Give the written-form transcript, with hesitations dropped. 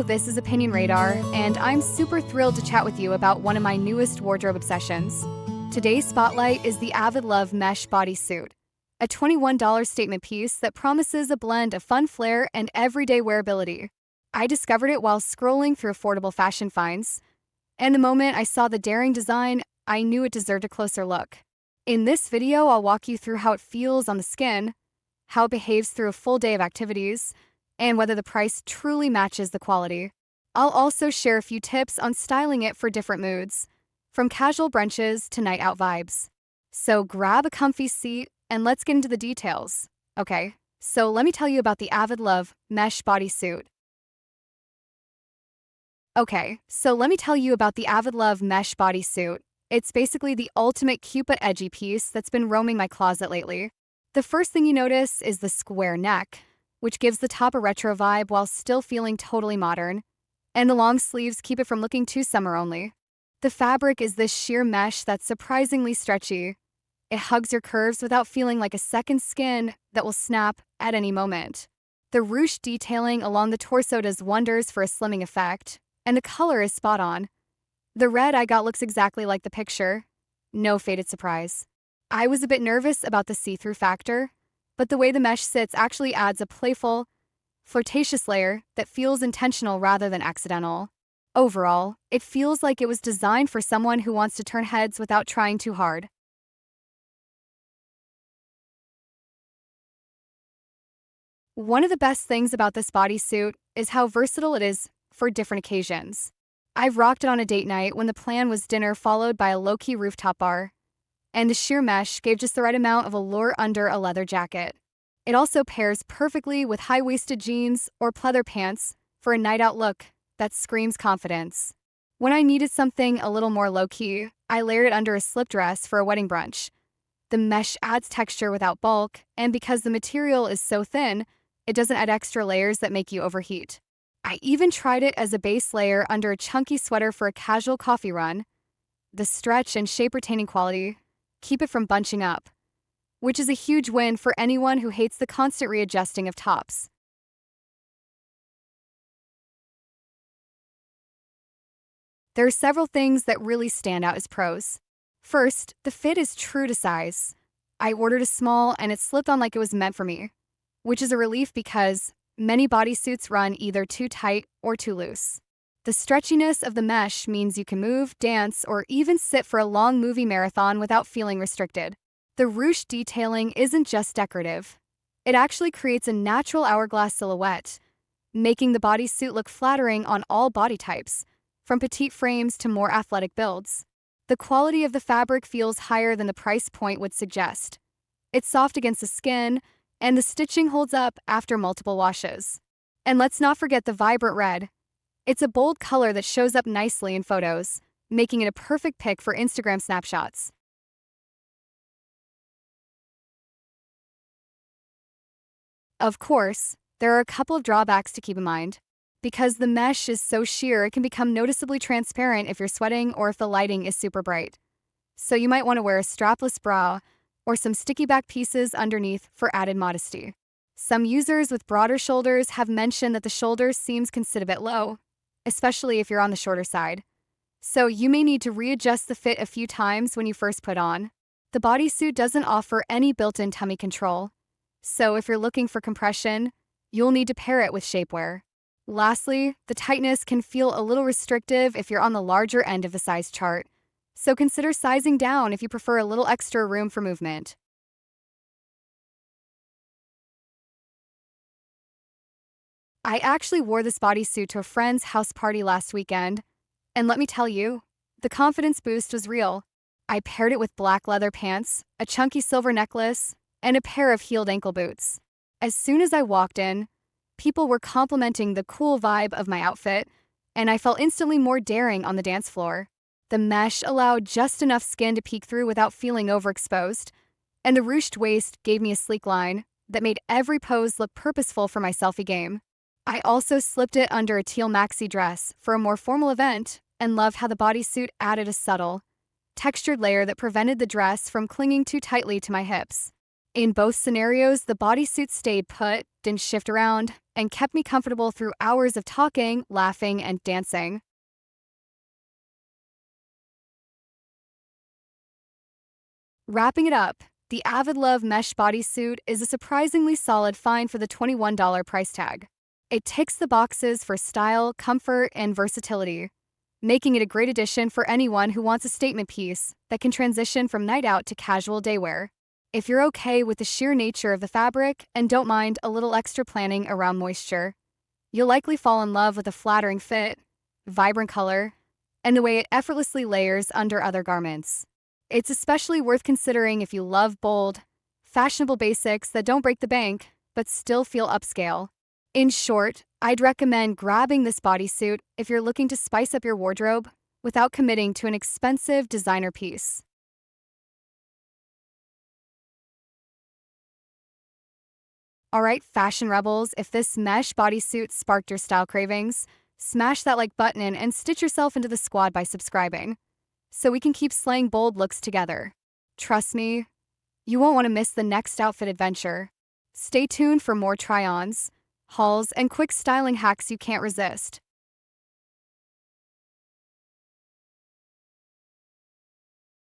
this is Opinion Radar, and I'm super thrilled to chat with you about one of my newest wardrobe obsessions. Today's spotlight is the Avidlove Mesh Bodysuit, a $21 statement piece that promises a blend of fun flair and everyday wearability. I discovered it while scrolling through affordable fashion finds, and the moment I saw the daring design, I knew it deserved a closer look. In this video, I'll walk you through how it feels on the skin, how it behaves through a full day of activities, and whether the price truly matches the quality. I'll also share a few tips on styling it for different moods, from casual brunches to night out vibes. So grab a comfy seat and let's get into the details. Okay, so let me tell you about the Avidlove Mesh Bodysuit. It's basically the ultimate cute but edgy piece that's been roaming my closet lately. The first thing you notice is the square neck, which gives the top a retro vibe while still feeling totally modern, and the long sleeves keep it from looking too summer-only. The fabric is this sheer mesh that's surprisingly stretchy. It hugs your curves without feeling like a second skin that will snap at any moment. The ruched detailing along the torso does wonders for a slimming effect, and the color is spot on. The red I got looks exactly like the picture. No faded surprise. I was a bit nervous about the see-through factor, but the way the mesh sits actually adds a playful, flirtatious layer that feels intentional rather than accidental. Overall, it feels like it was designed for someone who wants to turn heads without trying too hard. One of the best things about this bodysuit is how versatile it is for different occasions. I've rocked it on a date night when the plan was dinner followed by a low-key rooftop bar, and the sheer mesh gave just the right amount of allure under a leather jacket. It also pairs perfectly with high-waisted jeans or pleather pants for a night-out look that screams confidence. When I needed something a little more low-key, I layered it under a slip dress for a wedding brunch. The mesh adds texture without bulk, and because the material is so thin, it doesn't add extra layers that make you overheat. I even tried it as a base layer under a chunky sweater for a casual coffee run. The stretch and shape-retaining quality keep it from bunching up, which is a huge win for anyone who hates the constant readjusting of tops. There are several things that really stand out as pros. First, the fit is true to size. I ordered a small and it slipped on like it was meant for me, which is a relief because many bodysuits run either too tight or too loose. The stretchiness of the mesh means you can move, dance, or even sit for a long movie marathon without feeling restricted. The ruched detailing isn't just decorative. It actually creates a natural hourglass silhouette, making the bodysuit look flattering on all body types, from petite frames to more athletic builds. The quality of the fabric feels higher than the price point would suggest. It's soft against the skin, and the stitching holds up after multiple washes. And let's not forget the vibrant red. It's a bold color that shows up nicely in photos, making it a perfect pick for Instagram snapshots. Of course, there are a couple of drawbacks to keep in mind. Because the mesh is so sheer, it can become noticeably transparent if you're sweating or if the lighting is super bright. So you might want to wear a strapless bra or some sticky back pieces underneath for added modesty. Some users with broader shoulders have mentioned that the shoulder seams can sit a bit low, especially if you're on the shorter side. So you may need to readjust the fit a few times when you first put on. The bodysuit doesn't offer any built-in tummy control, so if you're looking for compression, you'll need to pair it with shapewear. Lastly, the tightness can feel a little restrictive if you're on the larger end of the size chart, so consider sizing down if you prefer a little extra room for movement. I actually wore this bodysuit to a friend's house party last weekend, and let me tell you, the confidence boost was real. I paired it with black leather pants, a chunky silver necklace, and a pair of heeled ankle boots. As soon as I walked in, people were complimenting the cool vibe of my outfit, and I felt instantly more daring on the dance floor. The mesh allowed just enough skin to peek through without feeling overexposed, and the ruched waist gave me a sleek line that made every pose look purposeful for my selfie game. I also slipped it under a teal maxi dress for a more formal event and loved how the bodysuit added a subtle, textured layer that prevented the dress from clinging too tightly to my hips. In both scenarios, the bodysuit stayed put, didn't shift around, and kept me comfortable through hours of talking, laughing, and dancing. Wrapping it up, the Avidlove Mesh Bodysuit is a surprisingly solid find for the $21 price tag. It ticks the boxes for style, comfort, and versatility, making it a great addition for anyone who wants a statement piece that can transition from night out to casual day wear. If you're okay with the sheer nature of the fabric and don't mind a little extra planning around moisture, you'll likely fall in love with a flattering fit, vibrant color, and the way it effortlessly layers under other garments. It's especially worth considering if you love bold, fashionable basics that don't break the bank, but still feel upscale. In short, I'd recommend grabbing this bodysuit if you're looking to spice up your wardrobe without committing to an expensive designer piece. Alright, fashion rebels, if this mesh bodysuit sparked your style cravings, smash that like button and stitch yourself into the squad by subscribing, so we can keep slaying bold looks together. Trust me, you won't want to miss the next outfit adventure. Stay tuned for more try-ons, hauls, and quick styling hacks you can't resist.